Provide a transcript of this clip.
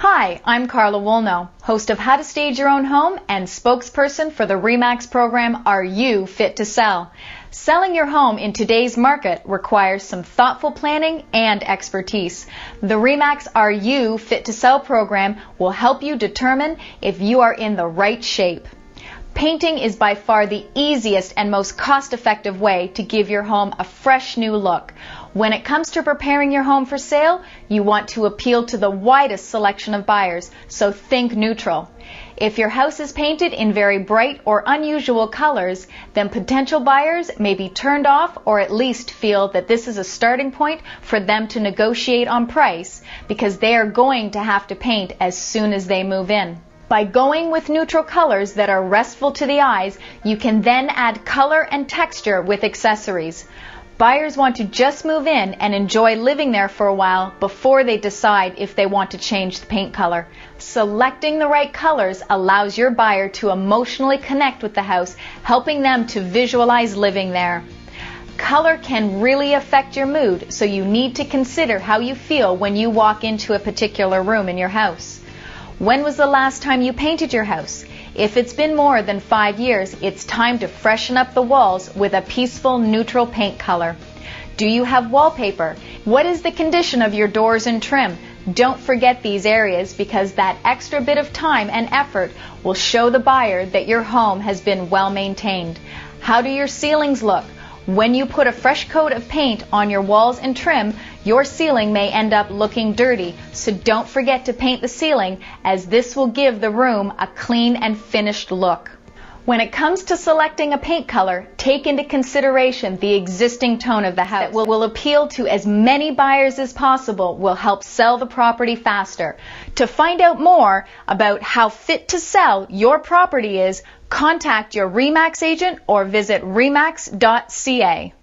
Hi, I'm Carla Woolnough, host of How to Stage Your Own Home and spokesperson for the RE/MAX program, Are You Fit to Sell? Selling your home in today's market requires some thoughtful planning and expertise. The RE/MAX Are You Fit to Sell program will help you determine if you are in the right shape. Painting is by far the easiest and most cost-effective way to give your home a fresh new look. When it comes to preparing your home for sale, you want to appeal to the widest selection of buyers, so think neutral. If your house is painted in very bright or unusual colors, then potential buyers may be turned off or at least feel that this is a starting point for them to negotiate on price because they are going to have to paint as soon as they move in. By going with neutral colors that are restful to the eyes, you can then add color and texture with accessories. Buyers want to just move in and enjoy living there for a while before they decide if they want to change the paint color. Selecting the right colors allows your buyer to emotionally connect with the house, helping them to visualize living there. Color can really affect your mood, so you need to consider how you feel when you walk into a particular room in your house. When was the last time you painted your house? If it's been more than 5 years, it's time to freshen up the walls with a peaceful, neutral paint color. Do you have wallpaper? What is the condition of your doors and trim? Don't forget these areas because that extra bit of time and effort will show the buyer that your home has been well maintained. How do your ceilings look? When you put a fresh coat of paint on your walls and trim, your ceiling may end up looking dirty, so don't forget to paint the ceiling as this will give the room a clean and finished look. When it comes to selecting a paint color, take into consideration the existing tone of the house. That will appeal to as many buyers as possible, will help sell the property faster. To find out more about how fit to sell your property is, contact your RE/MAX agent or visit remax.ca.